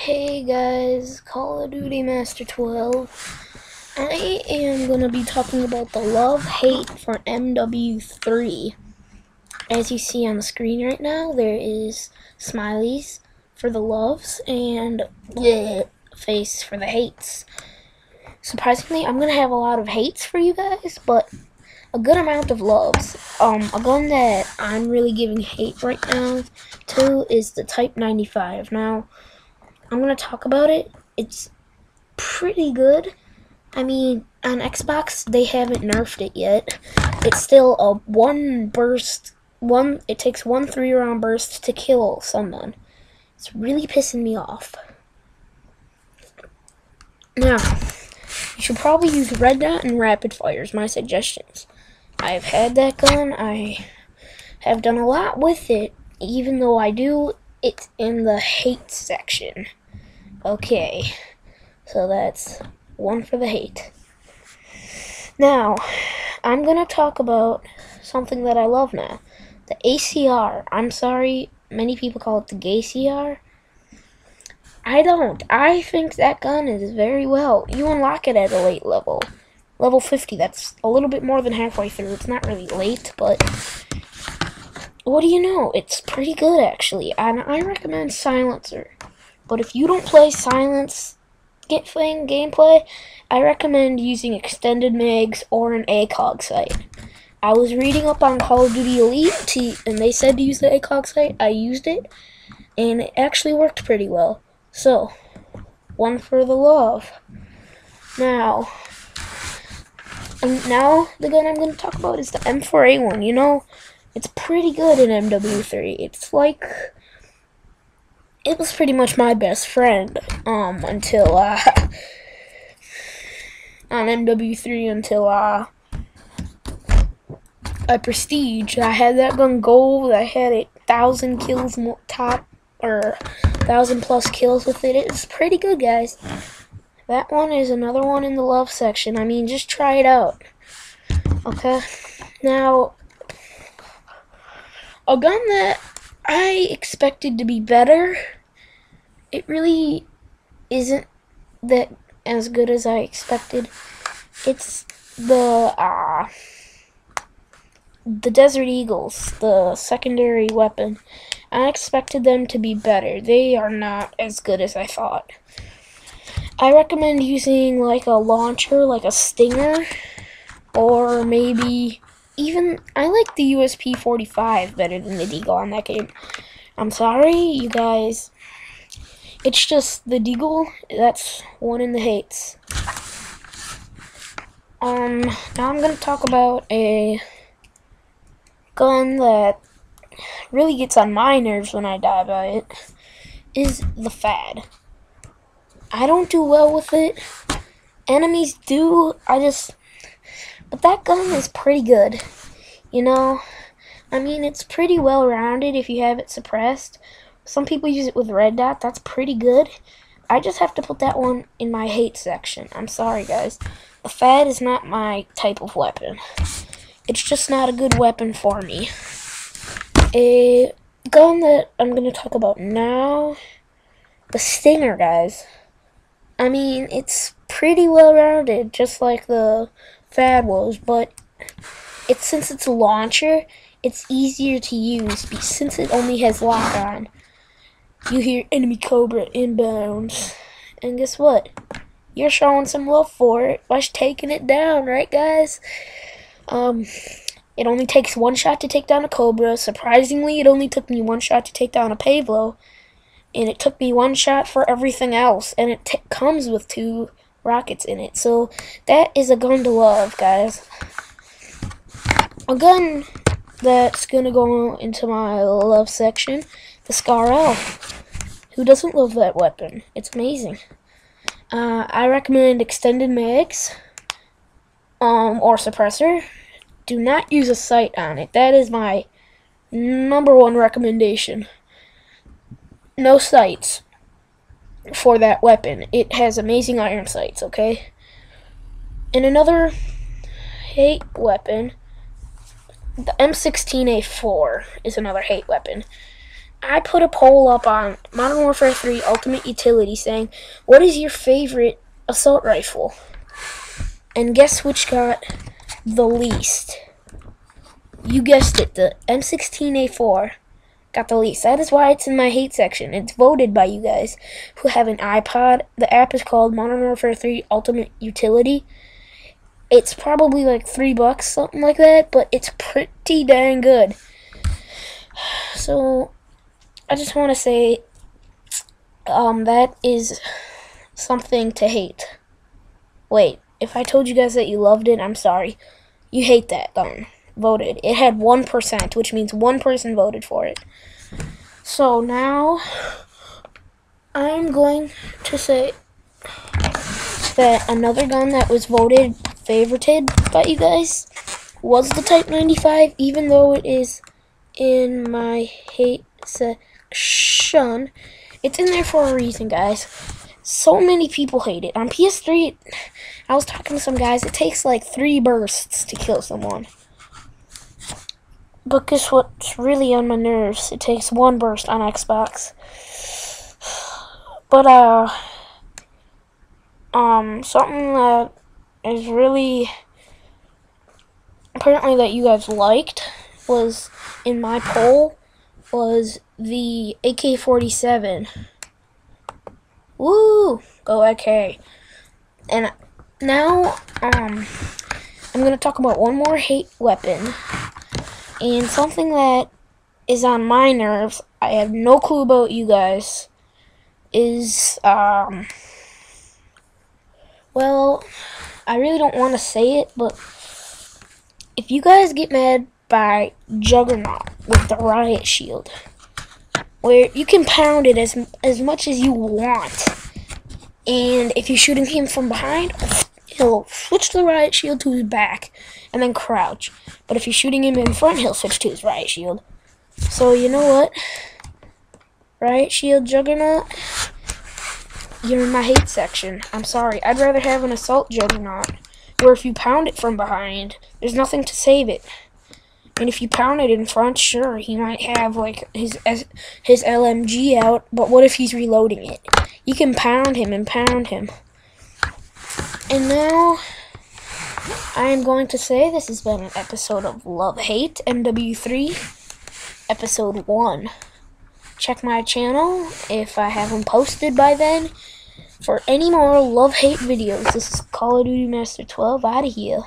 Hey guys, Call of Duty Master 12. I am going to be talking about the love-hate for MW3. As you see on the screen right now, there is smileys for the loves and bleh, face for the hates. Surprisingly, I'm going to have a lot of hates for you guys, but a good amount of loves. A gun that I'm really giving hate right now to is the Type 95. Now, I'm going to talk about it. It's pretty good. I mean, on Xbox, they haven't nerfed it yet. It's still a it takes one 3-round burst to kill someone. It's really pissing me off. Now, you should probably use red dot and rapid fires, my suggestions. I've had that gun. I have done a lot with it, even though I do it in the hate section. Okay, so that's one for the hate. Now, I'm going to talk about something that I love now. The ACR. I'm sorry, many people call it the gay CR. I don't. I think that gun is very well. You unlock it at a late level. Level 50, that's a little bit more than halfway through. It's not really late, but what do you know? It's pretty good, actually. And I recommend silencer. But if you don't play silence gameplay, I recommend using extended mags or an ACOG sight. I was reading up on Call of Duty Elite, and they said to use the ACOG sight. I used it, and it actually worked pretty well. So, one for the love. Now the gun I'm going to talk about is the M4A1. You know, it's pretty good in MW3. It's like, it was pretty much my best friend until on MW3 until I prestige. I had that gun gold. I had 1,000 kills top, or 1,000 plus kills with it. It's pretty good, guys. That one is another one in the love section. I mean, just try it out. Okay? Now, a gun that I expected to be better, it really isn't that as good as I expected. It's the Desert Eagles, the secondary weapon. I expected them to be better. They are not as good as I thought. I recommend using like a launcher, like a Stinger, or maybe even, I like the USP-45 better than the Deagle on that game. I'm sorry, you guys. It's just the Deagle, that's one in the hates. Now I'm going to talk about a gun that really gets on my nerves when I die by it, is the Fad. I don't do well with it. Enemies do. But that gun is pretty good. You know? I mean, it's pretty well rounded if you have it suppressed. Some people use it with red dot. That's pretty good. I just have to put that one in my hate section. I'm sorry, guys. The Fad is not my type of weapon. It's just not a good weapon for me. A gun that I'm going to talk about now, the Stinger, guys. I mean, it's pretty well rounded, just like the Fad was, but since it's a launcher, it's easier to use since it only has lock on. You hear enemy Cobra inbound, and guess what? You're showing some love for it by taking it down, right, guys? It only takes one shot to take down a Cobra. Surprisingly, it only took me one shot to take down a Pavlo. And it took me one shot for everything else. And it comes with 2 rockets in it. So, that is a gun to love, guys. A gun that's going to go into my love section, the Scar L. Who doesn't love that weapon? It's amazing. I recommend extended mags. Or suppressor. Do not use a sight on it. That is my #1 recommendation. No sights for that weapon. It has amazing iron sights, okay? And another hate weapon, the M16A4 is another hate weapon. I put a poll up on Modern Warfare 3 Ultimate Utility saying, what is your favorite assault rifle? And guess which got the least? You guessed it, the M16A4 got the least. That is why it's in my hate section. It's voted by you guys who have an iPod. The app is called Modern Warfare 3 Ultimate Utility. It's probably like $3, something like that, but it's pretty dang good. So I just want to say that is something to hate. Wait, if I told you guys that you loved it, I'm sorry. You hate that gun. Voted. It had 1%, which means one person voted for it. So now I'm going to say that another gun that was voted favorited by you guys was the Type 95, even though it is in my hate section. It's in there for a reason, guys. So many people hate it. On PS3, I was talking to some guys, it takes like 3 bursts to kill someone. But guess what's really on my nerves? It takes 1 burst on Xbox. But, something that is really, apparently that you guys liked, was, in my poll, was the AK-47. Woo! Go AK. And now, I'm gonna talk about one more hate weapon. And something that is on my nerves, I have no clue about you guys, is, well, I really don't want to say it, but if you guys get mad by Juggernaut with the Riot Shield, where you can pound it as much as you want, and if you're shooting him from behind, he'll switch the Riot Shield to his back, and then crouch. But if you're shooting him in front, he'll switch to his Riot Shield. So, you know what? Riot Shield Juggernaut, you're in my hate section. I'm sorry. I'd rather have an Assault Juggernaut, where if you pound it from behind, there's nothing to save it. And if you pound it in front, sure, he might have, like, his LMG out, but what if he's reloading it? You can pound him and pound him. And now, I am going to say this has been an episode of Love Hate MW3, episode 1. Check my channel if I haven't posted by then for any more Love Hate videos. This is Call of Duty Master 12 out of here.